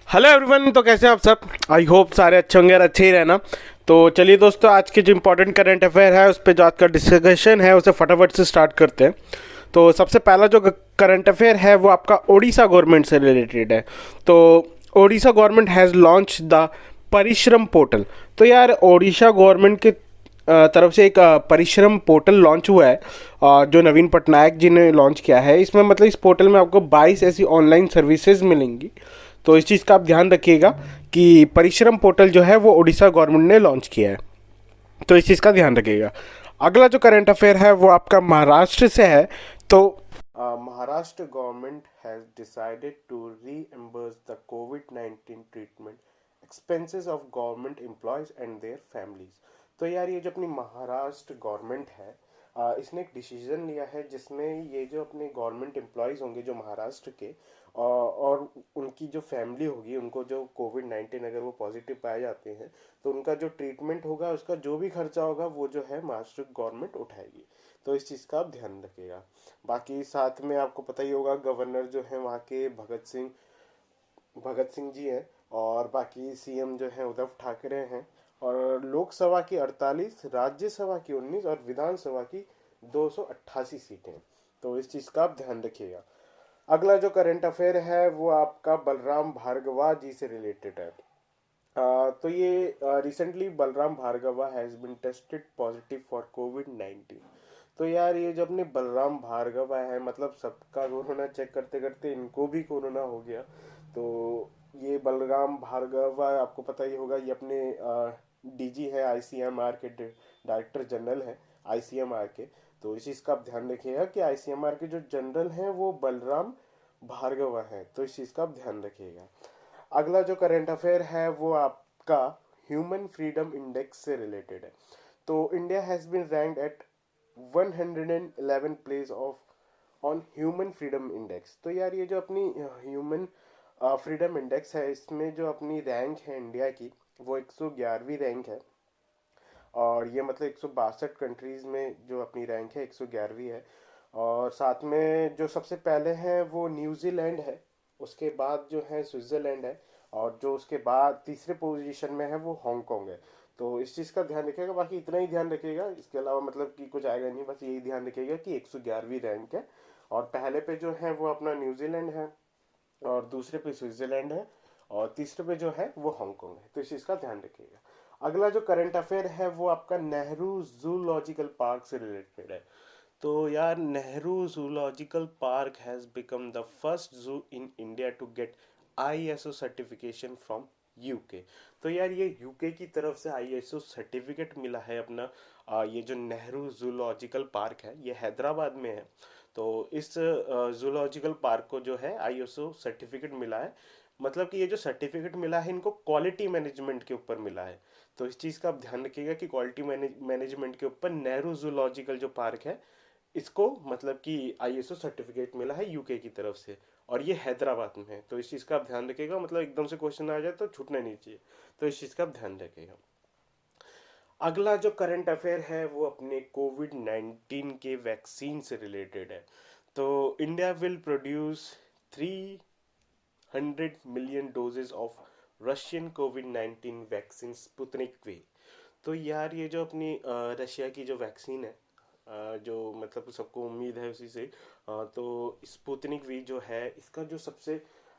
Hello everyone. तो कैसे हैं आप सब? आई होप सारे अच्छे होंगे और अच्छे ही रहना। तो चलिए दोस्तों, आज के जो इंपॉर्टेंट करंट अफेयर है उस पर जो आज का डिस्कशन है उसे फटाफट से स्टार्ट करते हैं। तो सबसे पहला जो करंट अफेयर है वो आपका ओडिशा गवर्नमेंट से रिलेटेड है। तो Odisha government has launch the परिश्रम पोर्टल। तो यार ओडिशा गवर्नमेंट के तरफ से एक परिश्रम पोर्टल लॉन्च हुआ है, जो नवीन पटनायक जी ने लॉन्च किया है। इसमें मतलब इस पोर्टल में आपको 22 ऐसी ऑनलाइन सर्विसेज मिलेंगी। तो इस चीज़ का आप ध्यान रखिएगा कि परिश्रम पोर्टल जो है वो उड़ीसा गवर्नमेंट ने लॉन्च किया है, तो इस चीज़ का ध्यान रखिएगा। अगला जो करंट अफेयर है वो आपका महाराष्ट्र से है। तो Maharashtra government has decided to reimburse the कोविड-19 treatment expenses of government employees and their families. तो यार ये जो अपनी महाराष्ट्र गवर्नमेंट है, इसने एक डिसीजन लिया है जिसमें ये जो अपने गवर्नमेंट एम्प्लॉयज़ होंगे जो महाराष्ट्र के, और उनकी जो फैमिली होगी, उनको जो कोविड-19 अगर वो पॉजिटिव पाए जाते हैं तो उनका जो ट्रीटमेंट होगा, उसका जो भी खर्चा होगा वो जो है महाराष्ट्र गवर्नमेंट उठाएगी। तो इस चीज़ का आप ध्यान रखिएगा। बाकी साथ में आपको पता ही होगा गवर्नर जो है वहाँ के भगत सिंह जी हैं, और बाकी सीएम जो है उद्धव ठाकरे हैं, और लोकसभा की 48, राज्यसभा की 19 और विधानसभा की 288 सीटें। तो इस चीज़ का आप ध्यान रखिएगा। अगला जो करंट अफेयर है वो आपका बलराम भार्गवा जी से रिलेटेड है। तो ये recently Balram Bhargava has been tested positive for कोविड-19। तो यार ये जो अपने बलराम भार्गवा है, मतलब सबका कोरोना चेक करते करते इनको भी कोरोना हो गया। तो ये बलराम भार्गवा आपको पता ही होगा, ये अपने डीजी है आईसीएमआर के, डायरेक्टर जनरल है आईसीएमआर के। तो इस चीज़ का आप ध्यान रखिएगा कि आईसीएमआर के जो जनरल हैं वो बलराम भार्गवा हैं। तो इस चीज़ का आप ध्यान रखिएगा। अगला जो करंट अफेयर है वो आपका ह्यूमन फ्रीडम इंडेक्स से रिलेटेड है। तो India has been ranked at 111 place of on human freedom index. तो यार ये जो अपनी ह्यूमन फ्रीडम इंडेक्स है, इसमें जो अपनी रैंक है इंडिया की वो 111वीं रैंक है, और ये मतलब 162 कंट्रीज़ में जो अपनी रैंक है 111वीं है। और साथ में जो सबसे पहले हैं वो न्यूजीलैंड है, उसके बाद जो है स्विट्ज़रलैंड है, और जो उसके बाद तीसरे पोजीशन में है वो हांगकांग है। तो इस चीज़ का ध्यान रखिएगा। बाकी इतना ही ध्यान रखिएगा, इसके अलावा मतलब कि कुछ आएगा नहीं, बस यही ध्यान रखिएगा कि 111वीं रैंक है, और पहले पे जो है वो अपना न्यूजीलैंड है, और दूसरे पे स्विट्जरलैंड है, और तीसरे पे जो है वो हांगकांग है। तो इस चीज़ का ध्यान रखिएगा। अगला जो करंट अफेयर है वो आपका नेहरू जूलॉजिकल पार्क से रिलेटेड है। तो यार Nehru zoological park has become the first zoo in India to get ISO certification from UK. तो यार ये यूके की तरफ से आईएसओ सर्टिफिकेट मिला है अपना। ये जो नेहरू जूलॉजिकल पार्क है ये हैदराबाद में है। तो इस जूलॉजिकल पार्क को जो है आईएसओ सर्टिफिकेट मिला है। मतलब कि ये जो सर्टिफिकेट मिला है इनको क्वालिटी मैनेजमेंट के ऊपर मिला है। तो इस चीज़ का आप ध्यान रखिएगा कि क्वालिटी मैनेजमेंट के ऊपर नेहरू जूलॉजिकल जो पार्क है इसको मतलब कि आईएसओ सर्टिफिकेट मिला है यूके की तरफ से, और ये हैदराबाद में है। तो इस चीज़ का आप ध्यान रखिएगा, मतलब एकदम से क्वेश्चन आ जाए तो छूटना नहीं चाहिए। तो इस चीज़ का आप ध्यान रखिएगा। अगला जो करंट अफेयर है वो अपने कोविड-19 के वैक्सीन से रिलेटेड है। तो India will produce 300 million doses of Russian कोविड-19 वैक्सीन स्पुतनिक वी। तो यार ये जो अपनी रशिया की जो वैक्सीन है, जो मतलब सबको उम्मीद है उसी से, तो स्पुतनिक वी जो है इसका जो सबसे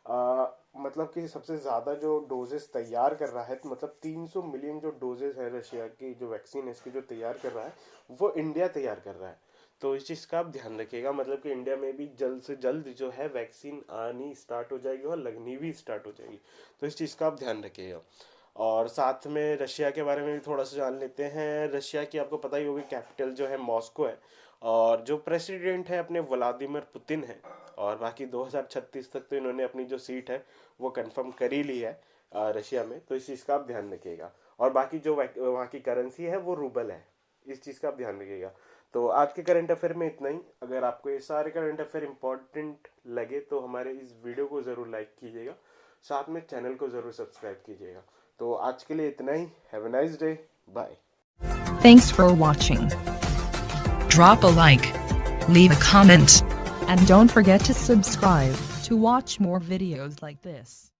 मतलब कि सबसे ज़्यादा जो डोजेस तैयार कर रहा है, तो मतलब 300 मिलियन जो डोजेस है रशिया की जो वैक्सीन है इसकी जो तैयार कर रहा है वो इंडिया तैयार कर रहा है। तो इस चीज़ का आप ध्यान रखिएगा, मतलब कि इंडिया में भी जल्द से जल्द जो है वैक्सीन आनी स्टार्ट हो जाएगी और लगनी भी स्टार्ट हो जाएगी। तो इस चीज़ का आप ध्यान रखिएगा। और साथ में रशिया के बारे में भी थोड़ा सा जान लेते हैं। रशिया की आपको पता ही होगी कैपिटल जो है मॉस्को है, और जो प्रेसिडेंट है अपने व्लादिमीर पुतिन है, और बाकी 2036 तक तो इन्होंने अपनी जो सीट है वो कंफर्म कर ही ली है रशिया में। तो इस चीज़ का आप ध्यान रखिएगा। और बाकी जो वहाँ की करेंसी है वो रूबल है, इस चीज़ का आप ध्यान रखिएगा। तो आज के करंट अफेयर में इतना ही। अगर आपको ये सारे करंट अफेयर इंपॉर्टेंट लगे तो हमारे इस वीडियो को ज़रूर लाइक कीजिएगा, साथ में चैनल को ज़रूर सब्सक्राइब कीजिएगा। तो आज के लिए इतना ही। Have a nice day, bye. Thanks for watching. Drop a like, leave a comment, and don't forget to subscribe to watch more videos like this.